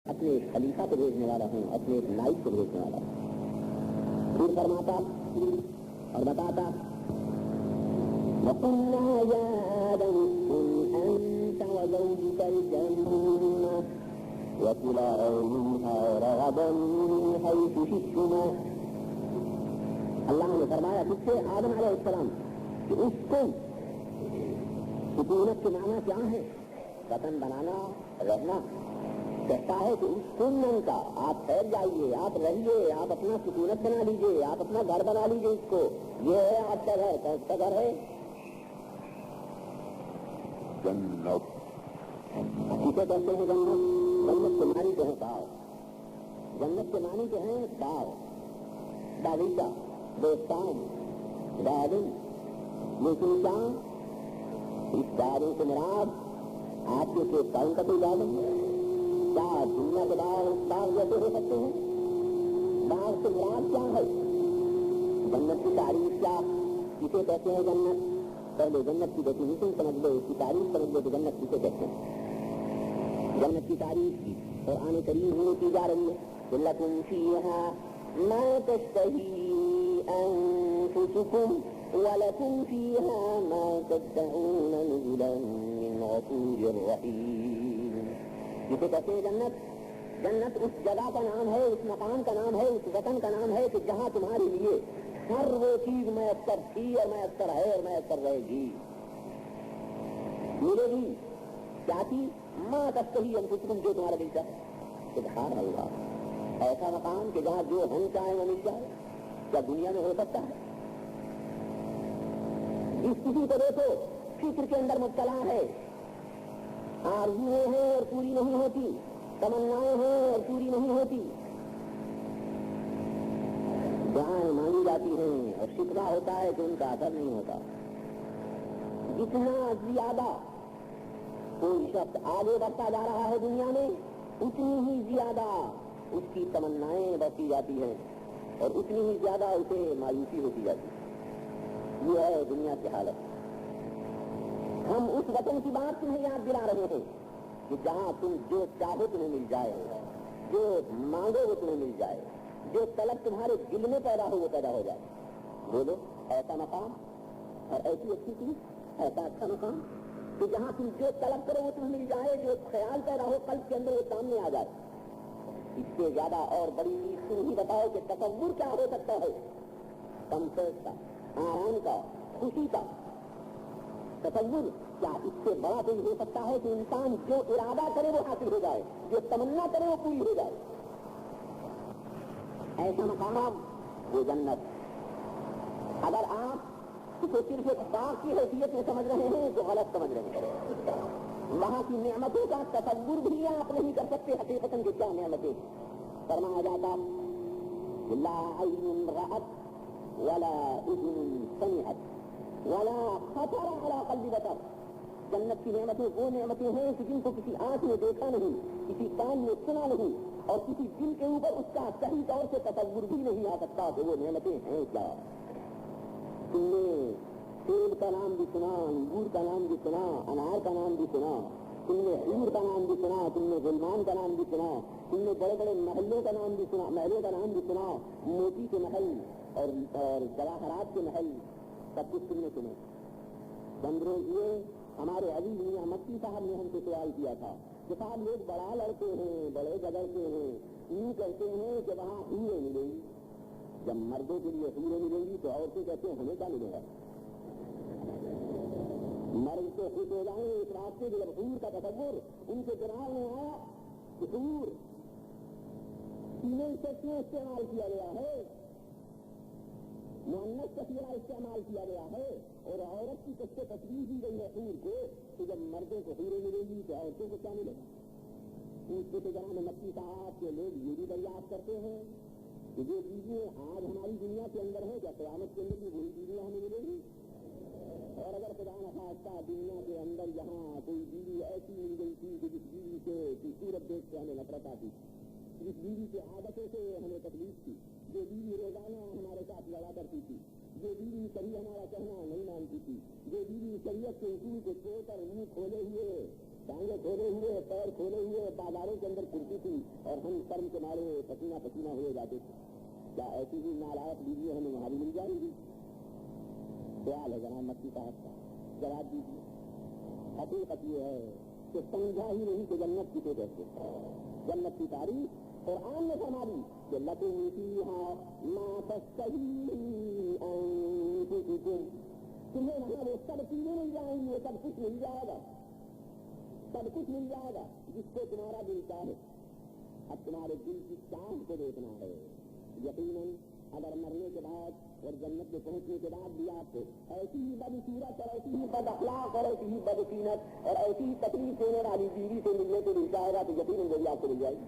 اپنے ایک خلیفہ کو بھیجنے والا ہوں، اپنے ایک نائب کو بھیجنے والا ہوں۔ پھر فرماتا اور بتاتا وَقُلْنَا يَا آدَمُ اسْكُنْ أَنْتَ وَزَوْجُكَ الْجَنَّةَ وَكُلَا مِنْهَا رَغَدًا حَيْثُ شِئْتُمَا۔ اللہ نے فرمایا تجھ سے آدم علیہ السلام کہ اسکن، سکونت کے معنی کیا ہے؟ وطن بنانا، رہنا۔ کہتا ہے کہ اس سنن کا آپ ٹھہر جائیے، آپ رہیے، آپ اپنا سکونت بنا لیجیے، آپ اپنا گھر بنا لیجیے۔ اس کو یہ ہے آپ کا گھر، کون سا گھر ہے؟ جنت۔ کسے کہتے ہیں جنت؟ جنت کے معنی جو ہے باغ، جنت کے معنی جو ہے باغ، باغیچہ، دوستان، گارڈن۔ لیکن کیا اس گارڈن سے مراد آپ کے ٹائم کا کوئی گارڈن ہے؟ کیا دنیا کے باغ جیسے ہو سکتے ہیں؟ باغ سے مراد کیا ہے؟ جنت کی تعریف کیا، کسے کہتے ہیں جنت؟ پہلے جنت کی ڈیفینیشن سمجھ لو، اس کی تعریف سمجھ لو کہ جنت کسے کہتے ہیں۔ جنت کی تعریف کی قرآن کریم میں کی جا رہی ہے، لَكُمْ فِيهَا مَا تَشْتَهِي أَنفُسُكُمْ وَلَكُمْ فِيهَا مَا تَدَّعُونَ نُزُلًا مِّنْ غَفُورٍ رَّحِيمٍ۔ جسے کہتے ہیں جنت، جنت اس جگہ کا نام ہے، اس مقام کا نام ہے، اس وطن کا نام ہے کہ جہاں تمہارے لیے ہر وہ چیز میسر تھی اور میسر ہے اور میسر رہے گی، ملے گی۔ کیا چیز؟ ماں تشتہی انفسکم، جو تمہارا دل چاہے۔ سبحان اللہ، ایسا مقام کہ جہاں جو ہم چاہیں وہ مل جائے، کیا دنیا میں ہو سکتا ہے؟ جس کسی کو دیکھو فکر کے اندر مبتلا ہے، آرزویں ہیں اور پوری نہیں ہوتی، تمنائیں ہیں اور پوری نہیں ہوتی، دعائیں مانگی جاتی ہیں اور شکوہ ہوتا ہے کہ ان کا اثر نہیں ہوتا۔ جتنا زیادہ کوئی شخص آگے بڑھتا جا رہا ہے دنیا میں، اتنی ہی زیادہ اس کی تمنائیں بڑھتی جاتی ہیں اور اتنی ہی زیادہ اسے مایوسی ہوتی جاتی ہے۔ یہ ہے دنیا کی حالت۔ ہم اس وطن کی بات تمہیں یاد دلا رہے ہیں کہ جہاں تم جو چاہو تمہیں مل جائے، جو مانگو وہ تمہیں مل جائے، جو طلب تمہارے دل میں پیدا ہو وہ پیدا ہو جائے۔ بولو، ایسا مقام اور ایسی اچھی چیز، ایسا اچھا مقام کہ جہاں تم جو طلب کرو وہ تمہیں مل جائے، جو خیال پیدا ہو قلب کے اندر وہ سامنے آ جائے۔ اس سے زیادہ اور بڑی چیز تم ہی بتاؤ کہ تصور کیا ہو سکتا ہے؟ کمفرٹ کا، آرام کا، خوشی کا تصور کیا اس سے بڑا کوئی ہو سکتا ہے کہ انسان جو ارادہ کرے وہ حاصل ہو جائے، جو تمنا کرے وہ پوری ہو جائے؟ ایسا مقام وہ جنت۔ اگر آپ اسے صرف ایک باغ کی حیثیت میں سمجھ رہے ہیں تو غلط سمجھ رہے ہیں۔ وہاں کی نعمتوں کا تصور بھی آپ نہیں کر سکتے حقیقتاً کہ کیا نعمتیں۔ فرمایا جاتا لا عین رأت ولا اذن سمعت ولا خطر على قلب بشر۔ جنت کی نعمتیں وہ نعمتیں ہیں کہ جن کو کسی آنکھ نے دیکھا نہیں، کسی کان نے سنا نہیں اور کسی دل کے اوپر اس کا صحیح طور سے تصور بھی نہیں آ سکتا کہ وہ نعمتیں ہیں کیا۔ تم نے سیب کا نام بھی سنا، انگور کا نام بھی سنا، انار کا نام بھی سنا، تم نے حور کا نام بھی سنا، تم نے غلمان کا نام بھی سنا، تم نے بڑے بڑے محلوں کا نام بھی سنا، محلوں کا نام بھی سنا، موتی کے محل اور جواہرات کے محل، سب کچھ تم نے سنے۔ چند روز ہوئے ہمارے عزیز میاں مکی صاحب نے ہم سے سوال کیا تھا کہ صاحب لوگ بڑا لڑتے ہیں، بڑے جگڑتے ہیں، یوں کہتے ہیں کہ وہاں حوریں ملیں گی۔ جب مردوں کے لیے حوریں ملیں گی تو عورتیں کہتے ہیں ہمیں کیا ملے گا؟ مرد تو خوش ہو جائیں اس راستے کے، جب حور کا تصور ان کے دماغ میں آیا کہ حور فیمیل سے کیوں استعمال کیا گیا ہے، مؤنث کثیرہ استعمال کیا گیا ہے اور عورت کی کس سے تصویر دی گئی ہے حور کو، تو جب مردوں کو حوریں ملیں گی تو عورتوں کو کیا ملے گا؟ پوچھتے تھے جناب مکی صاحب کے لوگ یہ بھی دریافت کرتے ہیں کہ جو چیزیں آج ہماری دنیا کے اندر ہے کیا قیامت کے اندر بھی وہی چیزیں ہمیں ملیں گی؟ اور اگر خدا نخواستہ دنیا کے اندر یہاں کوئی بیوی ایسی مل گئی تھی کہ جس بیوی سے صورت دیکھ کے ہمیں نفرت آتی، جس بیوی کے عادتوں سے ہمیں تکلیف تھی، جو بیوی روزانہ ہمارے ساتھ لڑا کرتی تھی، جو بیوی کبھی ہمارا کہنا نہیں مانتی تھی، جو بیوی شریعت کے اصول کو چھوڑ کر منہ کھولے ہوئے، ٹانگیں کھولے ہوئے، پیر کھولے ہوئے بازاروں کے اندر پھرتی تھی، شرم کے مارے پسینہ پسینہ ہوئے جاتے تھے. کیا ایسی ہی نالائق بیوی ہمیں وہاں بھی مل جائے گی؟ خیال ہے جناب مکی صاحب کا، جواب دیجیے. حقیقت یہ ہے کہ سمجھا ہی نہیں کہ جنت کسے کہتے ہیں. جنت کی تعریف قرآن نے فرما دی کہ لکم فیہا ما تشتہی انفسکم، تمہیں وہاں وہ سب چیزیں مل جائیں گی، وہ سب کچھ مل جائے گا، سب کچھ مل جائے گا جس کو تمہارا دل چاہے. اب تمہارے دل کی چاہ کو دیکھنا ہے. یقیناً اگر مرنے کے بعد اور جنت میں پہنچنے کے بعد بھی آپ کو ایسی ہی بد صورت اور ایسی ہی بد اخلاق اور ایسی ہی بد قیمت اور ایسی ہی تکلیف ہونے والی بیوی سے ملنے کو دل چاہے گا تو یقیناً وہ بھی آپ کو مل جائے گی.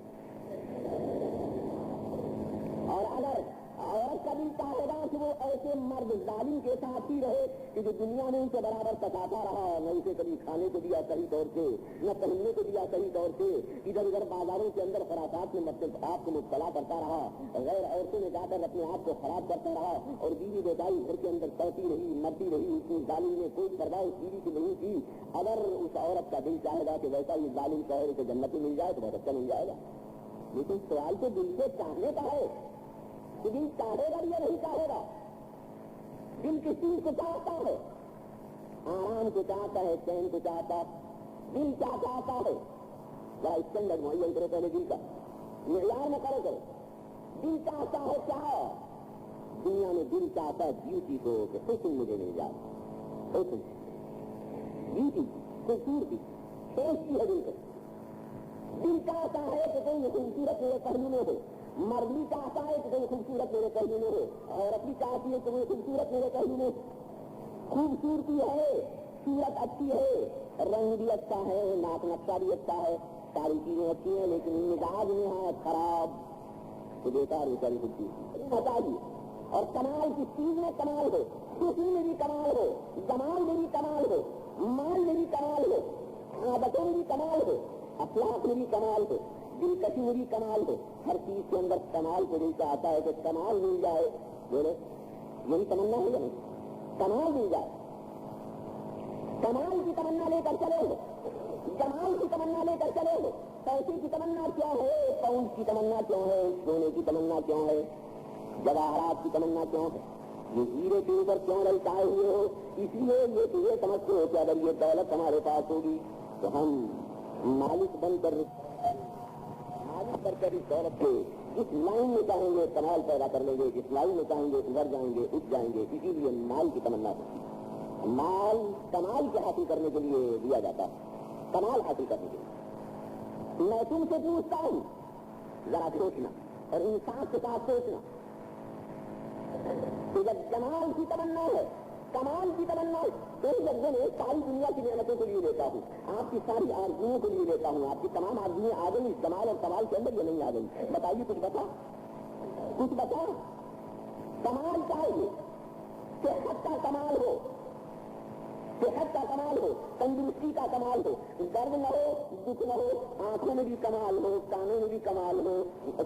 اور اگر عورت کا دل چاہے گا کہ وہ ایسے مرد ظالم کے ساتھ ہی رہے کہ جو دنیا میں ان سے برابر ستاتا رہا، نہ اسے کبھی کھانے کو دیا صحیح طور سے، نہ پہننے کو دیا صحیح طور سے، ادھر ادھر بازاروں کے اندر خرافات میں آپ کو مبتلا کرتا رہا، غیر عورتوں میں جا کر اپنے آپ کو خراب کرتا رہا، اور بیوی بیٹائی گھر کے اندر سوتی رہی، مرتی رہی، اس میں ظالم نے کوئی پرواہ اس بیوی کی نہیں کی. اگر اس عورت کا دل چاہے گا کہ ویسا یہ ظالم شوہر کو جنت مل جائے تو بہت اچھا مل جائے گا. لیکن سوال تو دل سے چاہنے کا ہے. دل چاہے گا یا نہیں چاہے گا؟ دل کس چیز کو چاہتا ہے؟ آرام کو چاہتا ہے، چین کو چاہتا ہے. دل کیا چاہتا ہے؟ ذرا اسٹینڈرڈ معین کرو پہلے دل کا معیار میں کرو. دل چاہتا ہے کیا؟ دنیا میں دل چاہتا ہے بیوٹی کو، کہ حسن مجھے مل جائے. حسن، بیوٹی، خوبصورتی، سوچتی ہے دل کو. دل چاہتا ہے کہ کوئی خوبصورت میرے پہلو میں ہو. مرد بھی چاہتا ہے کہ کوئی خوبصورت میرے پہلو میں ہو، عورت بھی چاہتی ہے کہ کوئی خوبصورت میرے پہلو میں. خوبصورتی ہے، صورت اچھی ہے، رنگ بھی اچھا ہے، ناک نقشہ بھی اچھا ہے، ساری چیزیں اچھی ہیں، لیکن مزاج میں ہے خراب تو بیکار بیچاری خوبصورتی چاہیے. اور کمال کس چیز میں کمال ہو؟ حسن میں بھی کمال ہو، جمال میں بھی کمال ہو، مال میں بھی کمال ہو، عادتوں میں بھی کمال ہو، اخلاق میں بھی کمال ہو، دلکشی میں بھی کمال ہو. ہر چیز کے اندر کمال کو دل چاہتا ہے کہ کمال مل جائے. بولے یہی تمنا ہے یا نہیں؟ کمال مل جائے. کمال کی تمنا لے کر چلے ہو، جمال کی تمنا لے کر چلے ہو. پیسے کی تمنا کیوں ہے؟ پاؤنڈ کی تمنا کیوں ہے؟ سونے کی تمنا کیوں ہے؟ جواہرات کی تمنا کیوں ہے؟ یہ ہیرے کے اوپر کیوں للچائے ہوئے ہو؟ اس لیے یہ سمجھتے ہو کہ اگر یہ دولت ہمارے پاس ہوگی تو ہم مالک بن کر اس دولت کے جس لائن میں چاہیں گے کمال پیدا کر لیں گے، جس لائن میں چاہیں گے ابھر جائیں گے، اٹھ جائیں گے. اسی لیے مال کی تمنا ہوتی ہے. مال کمال کے حاصل کرنے کے لیے دیا جاتا ہے، کمال حاصل کرنے کے لیے. میں تم سے پوچھتا ہوں ذرا سوچنا اور انصاف کے ساتھ سوچنا کہ جب جمال کی تمنا ہے، کمال کی تمنا ہے، ایک لفظ میں ساری دنیا کی نعمتوں کو لیے لیتا ہوں، آپ کی ساری آرزوؤں کو لیے لیتا ہوں. آپ کی تمام آرزویں آ گئی اس جمال اور کمال کے اندر یا نہیں آ گئی؟ بتائیے، کچھ بتا. کمال چاہیے، صحت کا کمال ہو، صحت کا کمال ہو، تندرستی کا کمال ہو، درد نہ ہو، دکھ نہ ہو، آنکھوں میں بھی کمال ہو، کانوں میں بھی کمال ہو،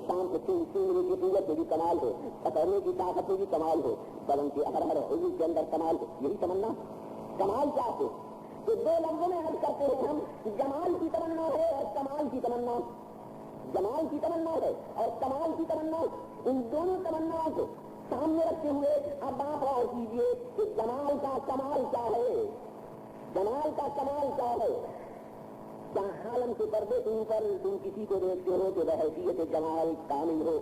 شام کو سنگنے کی قوت میں بھی کمال ہو، پکڑنے کی طاقت میں بھی کمال ہو، بدن کے ہر عضو کے اندر کمال ہو. یہی تمنا. کمال چاہتے تو دو لفظوں میں عرض کرتے ہیں ہم، جمال کی تمنا ہے اور کمال کی تمنا. جمال کی تمنا ہے اور کمال کی تمنا. ان دونوں تمناؤں کو سامنے رکھتے ہوئے اب آپ غور کیجیے کہ جمال کا کمال کیا ہے. جمال کا کمال کیا ہے؟ کیا عالم کے پردے کے اوپر تم کسی کو دیکھتے ہو کہ بحیثیت جمال کامل ہو،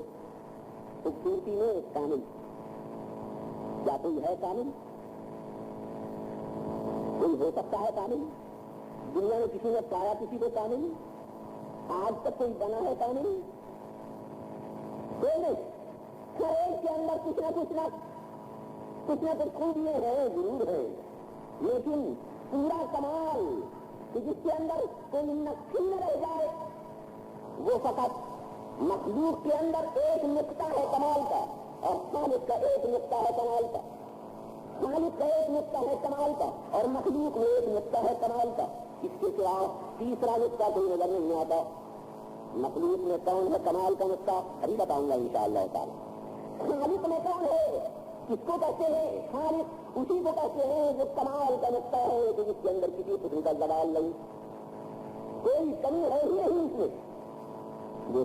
خوبصورتی میں کامل؟ کیا کوئی ہے کامل؟ کوئی ہو سکتا ہے کامل؟ دنیا میں کسی نے پایا کسی کو کامل؟ آج تک کوئی بنا ہے کامل؟ کوئی نہیں. ہر ایک کے اندر کچھ نہ کچھ خوبیاں ہیں، ضرور ہے، لیکن پورا کمال کہ جس کے اندر کوئی نقص نہ رہ جائے وہ فقط مخلوق کے اندر ایک نقطہ ہے کمال کا، اور خالق کا ایک نقطہ ہے کمال کا. خالق کا ایک نقطہ ہے کمال کا اور مخلوق میں ایک نقطہ ہے کمال کا. اس کے سوا تیسرا نقطہ کوئی نظر نہیں آتا. مخلوق میں کون ہے کمال کا نقطہ؟ ابھی بتاؤں گا انشاءاللہ تعالی. خالق میں کون ہے؟ کس کو کہتے ہیں خالق؟ اسی کو کہتے ہیں جو کمال کا نقطہ ہے کہ جس کے اندر کسی قسم کا زوال نہیں، کوئی کمی ہے ہی نہیں اس میں. وہ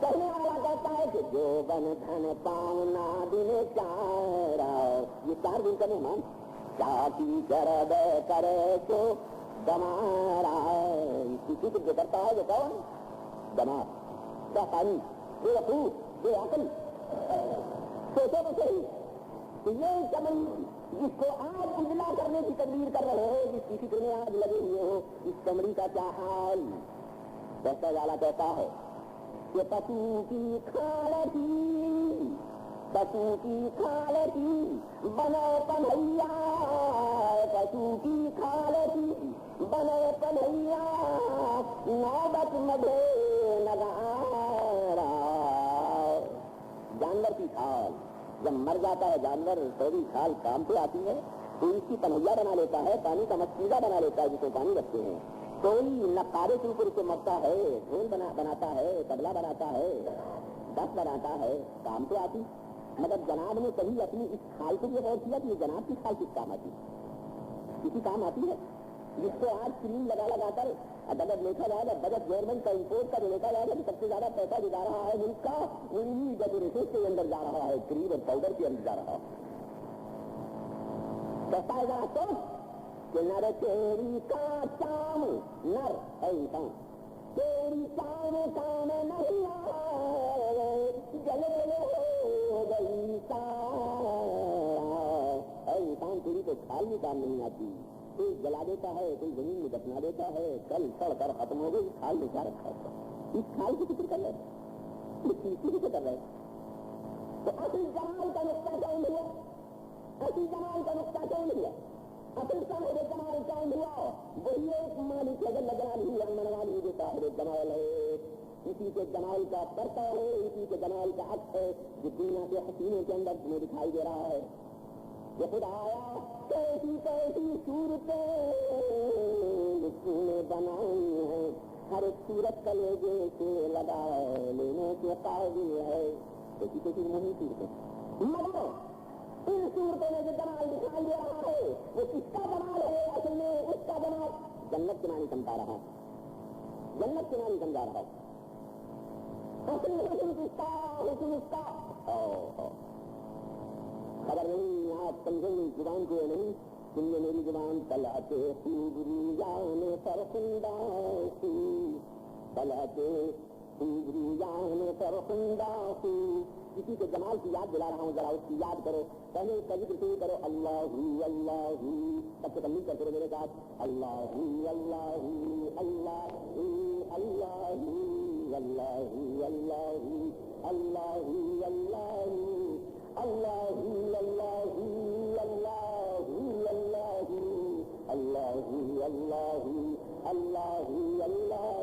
کہنے والا کہتا ہے کہ جو بن دھن پاؤنا دن چارا، یہ 4 دن کا مہمان چاٹی کرد کرے تو دمارا، کسی کو جو کرتا ہے وہ کون؟ دمار، کیا پانی، بے وقوف، بے عقل، سوچو تو صحیح. یہ چمن جس کو آج اجلا کرنے کی تدبیر کر رہے ہو، جس کی فکر میں آج لگے ہوئے ہو، اس کمری کا کیا حال؟ کہتا والا کہتا ہے کہ پشو کی کھالتی، پشو کی کھالتی بنے پنہیا، پشو کی کھالتی بنے پنہیا، نوبت مجھے نگارا. جانور کی کھال، جب مر جاتا ہے جانور تو بھی کھال کام پہ آتی ہے. کوئی اس کی پنہیا بنا لیتا ہے، پانی کا مقصودہ بنا لیتا ہے جس کو پانی رکھتے ہیں. کوئی نقارے کے اوپر اسے مرتا ہے، ڈھول بناتا ہے، طبلہ بناتا ہے، دف بناتا ہے، کام پہ آتی. مگر جناب نے کبھی اپنی اس کھال کو یہ غور کیا کہ یہ جناب کی کھال کس کام آتی؟ کسی کام آتی ہے؟ جس کو آج کریم لگا کر اگر دیکھا جائے گا بجٹ گورنمنٹ کا امپورٹ کا جو دیکھا جائے گا کہ سب سے زیادہ پیسہ جو جا رہا ہے ملک کا انہیں جب ریسورس کے اندر جا رہا ہے، کریم اور پاؤڈر کے اندر جا رہا ہے. کہتا ہے ذرا سوچ کہ نر تیری کا چام، نر ہے انسان، تیری چام کام نہیں آئے، جلے ہو گئی اے انسان، تیری تو کھال بھی کام نہیں آتی. کوئی جلا دیتا ہے، کوئی زمین میں دفنا دیتا ہے، کل سڑ کر ختم ہو گئی. کھال میں کیا رکھا ہے؟ اس کھال کی فکر کر رہے، اس چیز کی فکر کر رہے. تو اصل جمال کا نقطہ کیا ملا؟ اصل جمال کا نقطہ کیا ملا؟ اصل صاحب جمال کیا ملا؟ وہی ایک مالک جل جلالہ امن والی جو صاحب جمال ہے، اسی کے جمال کا کرتا ہے، اسی کے جمال کا عکس ہے جو دنیا کے حسینوں کے اندر تمہیں دکھائی دے رہا ہے. یہ خدایا کیسی کیسی صورتیں نے بنائی ہیں، ہر ایک صورت کلیجے سے لگا لینے کے قابل ہے. کیسی کیسی نہیں صورتیں، مگر ان صورتوں میں جو جمال دکھائی دے رہا ہے وہ کس کا جمال ہے؟ اصل میں اس کا جمال جنت کے معنی سمجھا رہا، جنت کے معنی سمجھا رہا. اصل حسن کس کا؟ حسن اس کا خبر نہیں، آپ سمجھیں گے زبان کو نہیں. سنیے میری زبان، طلعتے خوب رویان فرخنداسی، طلعتے خوب رویان فرخنداسی. کسی کے جمال کی یاد دلا رہا ہوں، ذرا اس کی یاد کرو. پہلے اس کا ذکر شروع کرو، اللہ اللہ، سب سے تمید کرتے میرے ساتھ، اللہ اللہ اللہ اللہ اللہ اللہ اللہ اللہ اللہ اللہ اللہ اللہ اللہ.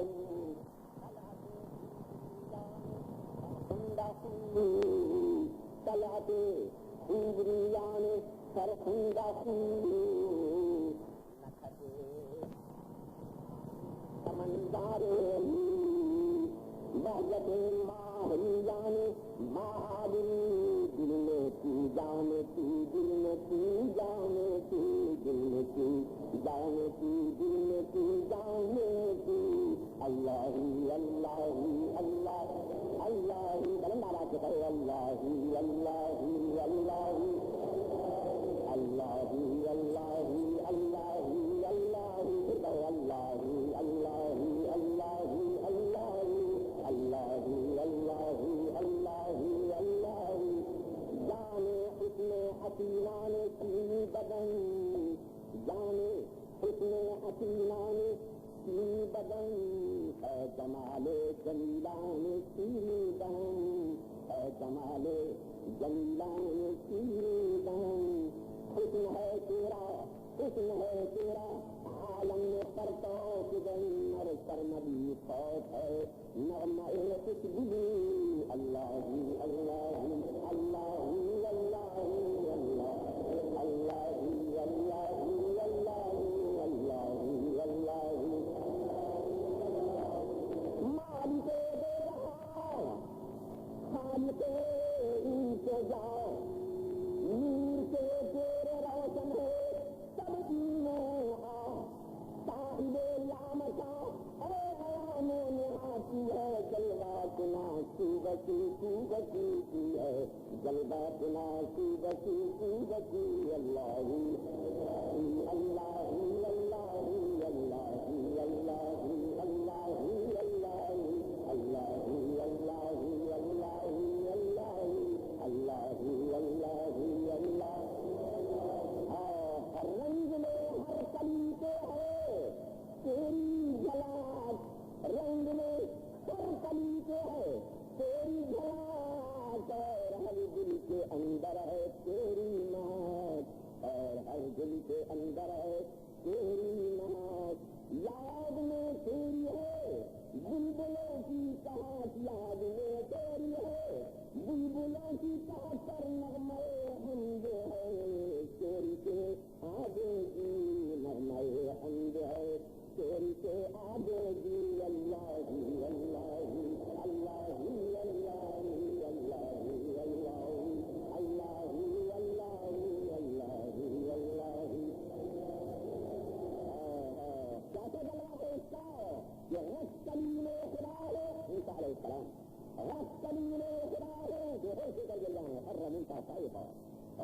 طلعتے خوب رویان فرخنداسی، سمندار بہجت ماہیان مہادل، دل میں کی جانے کی، دل میں کی جانے کی، دل میں کی جانے کی، دل میں کی جانے کی. اللہ اللہ اللہ اللہ، بلند آواز سے کہو، اللہ اللہ اللہ اللہ اللہ اللہ اللہ اللہ کہو، اللہ اللہ اللہ اللہ اللہ اللہ اللہ. جانے حسن حسینان کی بدن، جانے حسن حسینان کی بدن، ہے جمال جلیلان کی دہن، ہے جمال جلیلان کی دہن. حسن ہے تیرا، حسن ہے تیرا عالم میں پرتو کدن، اور سرمدی خوف ہے نغمہ خوشبو. اللہ اللہ اللہ اللہ اللہ اللہ اللہ اللہ. مالک دے جہاں، خالق انتظار، مناسبتی عودتی اللہ اللہ اللہ اللہ اللہ اللہ رنگ میں ہر کلی کے ہے تیری جلات، رنگ میں ہر کلی کے ہے تیری جلات، اور ہر دل کے اندر ہے تیری نعت، اور ہر دل کے اندر ہے تیری نعت۔ یاد میں تیری ہے بلبلوں کی کہات، یاد میں تیری ہے بلبلوں کی کہات، پر نغمے حمد ہے تیری کے آگے کی نغمے حمد ہے تیری کے آگے کی اللہ اللہ اللہ اللہ اللہ یہ غص کلیم خدا ہے موسیٰ علیہ السلام، غص کلیم خدا ہے جو ہو سے کر گیا ہے ہر رمین کا صاحب